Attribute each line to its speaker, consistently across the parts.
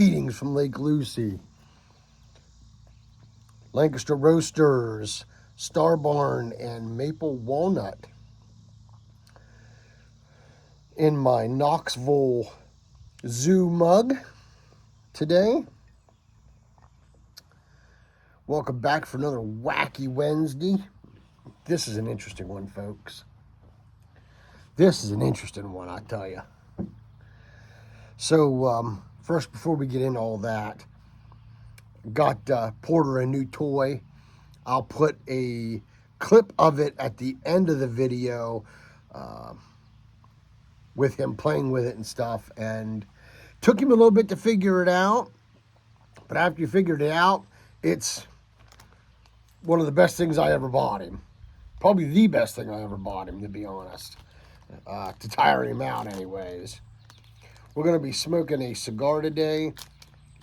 Speaker 1: Repeatings from Lake Lucy, Lancaster Roasters, Star Barn, and Maple Walnut. In my Knoxville Zoo mug today. Welcome back for another Wacky Wednesday. This is an interesting one, folks. This is an interesting one, I tell you. So, first, before we get into all that, got Porter a new toy. I'll put a clip of it at the end of the video with him playing with it and stuff. And took him a little bit to figure it out. But after you figured it out, it's one of the best things I ever bought him. Probably the best thing I ever bought him, to be honest. To tire him out anyways. We're going to be smoking a cigar today.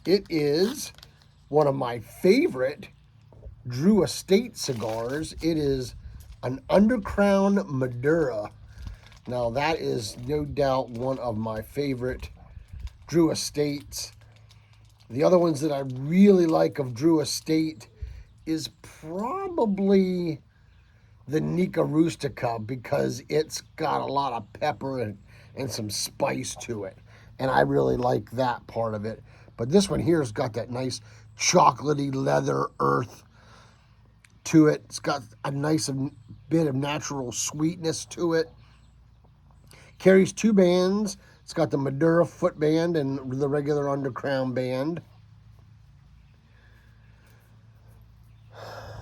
Speaker 1: It is one of my favorite Drew Estate cigars. It is an Undercrown Madura. Now that is no doubt one of my favorite Drew Estates. The other ones that I really like of Drew Estate is probably the Nica Rustica, because it's got a lot of pepper and some spice to it. And I really like that part of it. But this one here has got that nice chocolatey leather earth to it. It's got a nice bit of natural sweetness to it. Carries two bands. It's got the Madura foot band and the regular Undercrown band.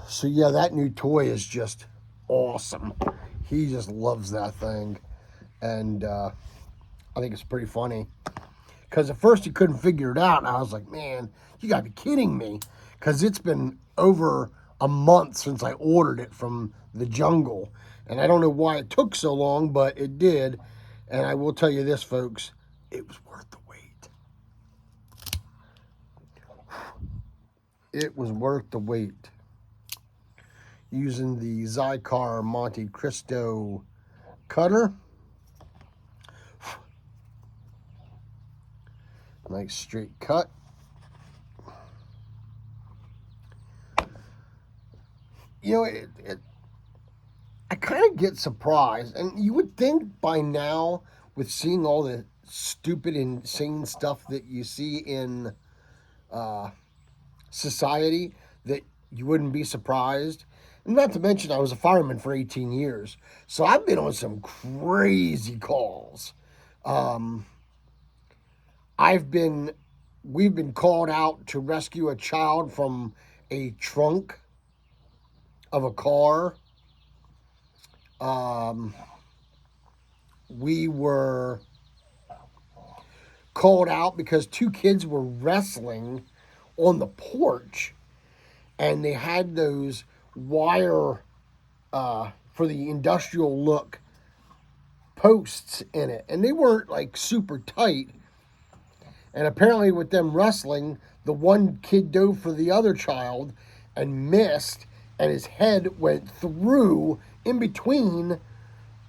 Speaker 1: So yeah, that new toy is just awesome. He just loves that thing. And I think it's pretty funny. Because at first he couldn't figure it out. And I was like, man, you gotta be kidding me. Because it's been over a month since I ordered it from the jungle. And I don't know why it took so long, but it did. And I will tell you this, folks, it was worth the wait. It was worth the wait. Using the Zycar Monte Cristo cutter. Nice straight cut. You know, I kind of get surprised, and you would think by now, with seeing all the stupid, insane stuff that you see in society, that you wouldn't be surprised. And not to mention, I was a fireman for 18 years, so I've been on some crazy calls. We've been called out to rescue a child from a trunk of a car. We were called out because two kids were wrestling on the porch, and they had those wire for the industrial look posts in it, and they weren't like super tight. And apparently with them wrestling, the one kid dove for the other child and missed, and his head went through in between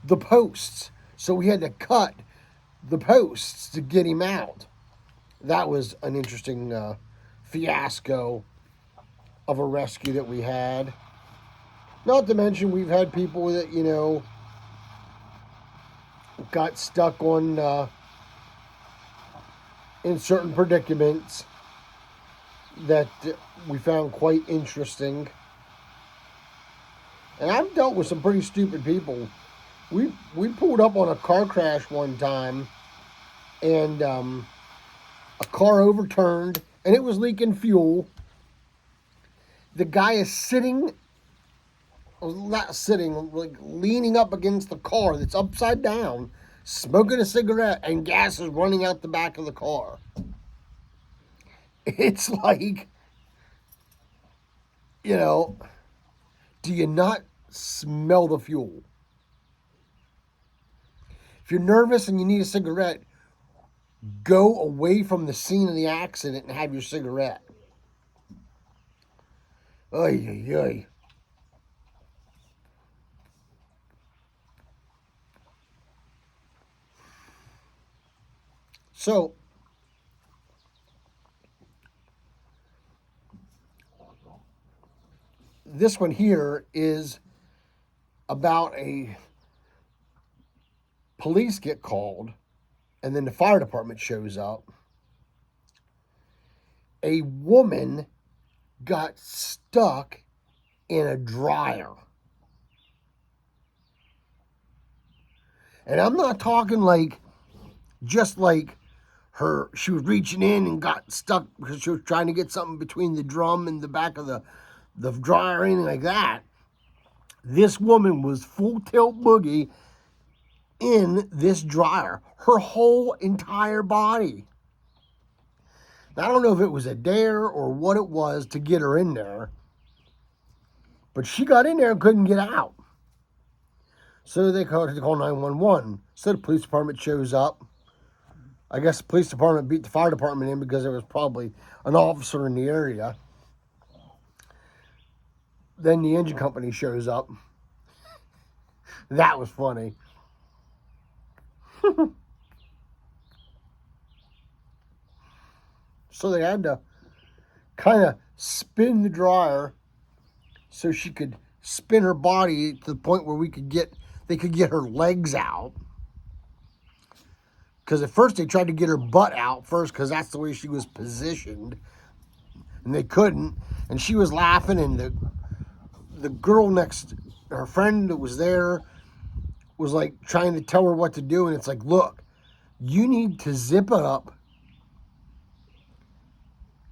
Speaker 1: the posts. So we had to cut the posts to get him out. That was an interesting fiasco of a rescue that we had. Not to mention, we've had people that, you know, got stuck on in certain predicaments that we found quite interesting. And I've dealt with some pretty stupid people. We pulled up on a car crash one time, and a car overturned, and it was leaking fuel. The guy is like leaning up against the car that's upside down, smoking a cigarette, and gas is running out the back of the car. It's like, you know, do you not smell the fuel? If you're nervous and you need a cigarette, go away from the scene of the accident and have your cigarette. Ay, ay, ay. So, this one here is about a police get called, and then the fire department shows up. A woman got stuck in a dryer. And I'm not talking like, just like she was reaching in and got stuck because she was trying to get something between the drum and the back of the dryer or anything like that. This woman was full tilt boogie in this dryer, her whole entire body. Now, I don't know if it was a dare or what it was to get her in there, but she got in there and couldn't get out. So they called 911. So the police department shows up. I guess the police department beat the fire department in because there was probably an officer in the area. Then the engine company shows up. That was funny. So they had to kind of spin the dryer so she could spin her body to the point where they could get her legs out. Because at first they tried to get her butt out first because that's the way she was positioned. And they couldn't. And she was laughing, and the girl next, her friend that was there, was like trying to tell her what to do. And it's like, look, you need to zip it up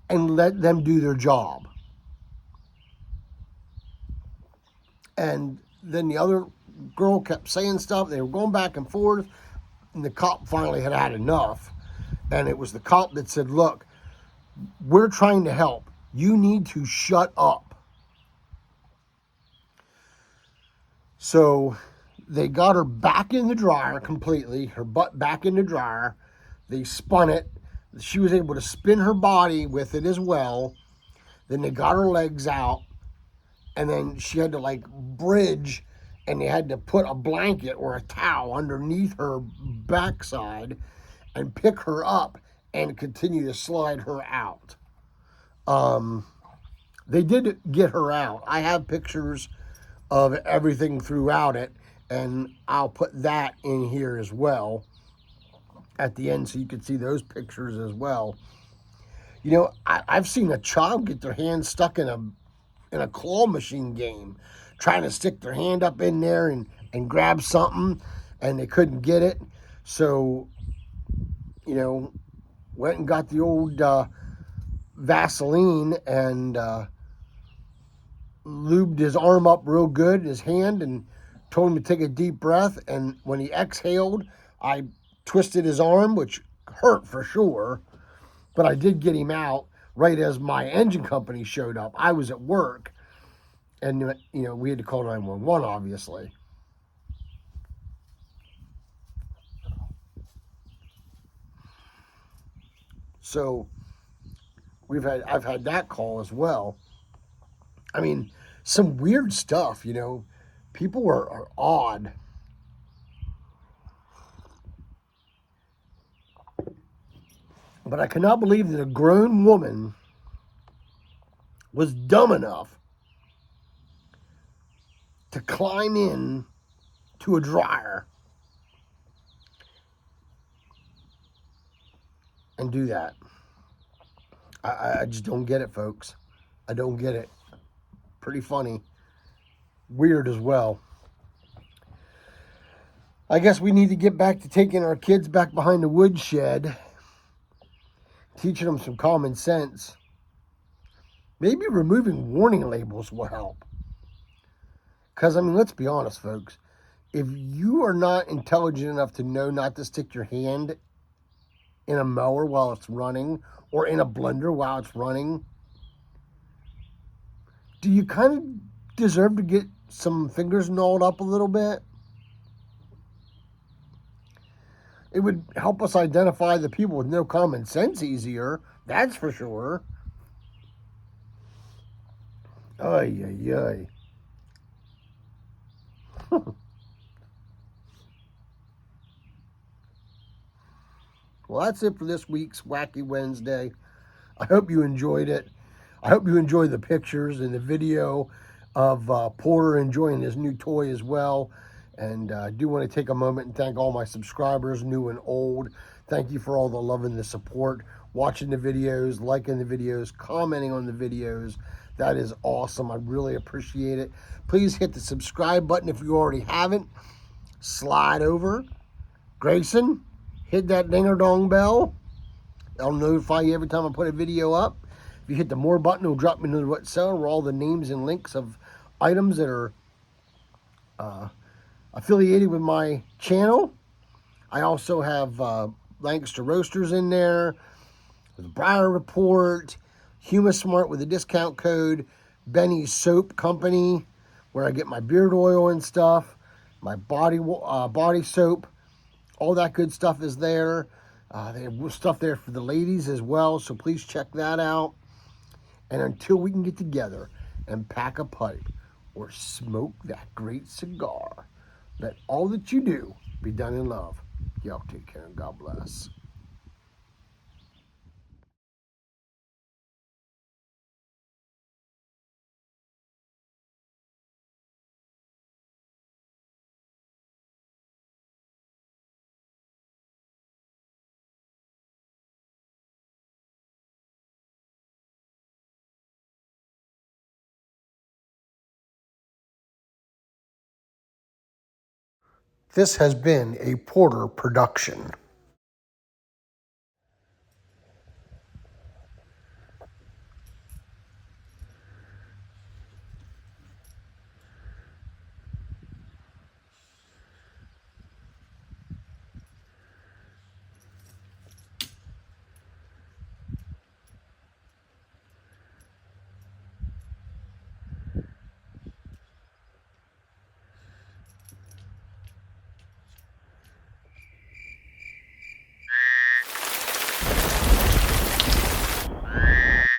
Speaker 1: and let them do their job. And then the other girl kept saying stuff. They were going back and forth. And the cop finally had enough. And it was the cop that said, look, we're trying to help. You need to shut up. So they got her back in the dryer completely, her butt back in the dryer. They spun it. She was able to spin her body with it as well. Then they got her legs out. And then she had to like bridge, and they had to put a blanket or a towel underneath her backside and pick her up and continue to slide her out. They did get her out. I have pictures of everything throughout it, and I'll put that in here as well at the end so you can see those pictures as well. You know, I've seen a child get their hand stuck in a claw machine game, trying to stick their hand up in there and grab something, and they couldn't get it. So, you know, went and got the old Vaseline and lubed his arm up real good, his hand, and told him to take a deep breath. And when he exhaled, I twisted his arm, which hurt for sure, but I did get him out right as my engine company showed up. I was at work, and, you know, we had to call 911, obviously. So I've had that call as well. I mean, some weird stuff, you know. People are odd. But I cannot believe that a grown woman was dumb enough to climb in to a dryer and do that. I just don't get it, folks. I don't get it. Pretty funny. Weird as well. I guess we need to get back to taking our kids back behind the woodshed, teaching them some common sense. Maybe removing warning labels will help. Because, I mean, let's be honest, folks. If you are not intelligent enough to know not to stick your hand in a mower while it's running, or in a blender while it's running, do you kind of deserve to get some fingers gnawed up a little bit? It would help us identify the people with no common sense easier, that's for sure. Ay, ay, ay. Well, that's it for this week's Wacky Wednesday. I hope you enjoyed it. I hope you enjoyed the pictures and the video of Porter enjoying his new toy as well. And I do want to take a moment and thank all my subscribers, new and old. Thank you for all the love and the support, watching the videos, liking the videos, commenting on the videos. That is awesome. I really appreciate it. Please hit the subscribe button if you already haven't. Slide over. Grayson, hit that ding-a-dong bell. I'll notify you every time I put a video up. If you hit the more button, it'll drop me into what's selling, where all the names and links of items that are affiliated with my channel. I also have links to roasters in there, the Briar Report, HumiSmart with a discount code, Benny's Soap Company, where I get my beard oil and stuff, my body soap, all that good stuff is there. They have stuff there for the ladies as well, so please check that out. And until we can get together and pack a pipe or smoke that great cigar, let all that you do be done in love. Y'all take care and God bless. This has been a Porter production.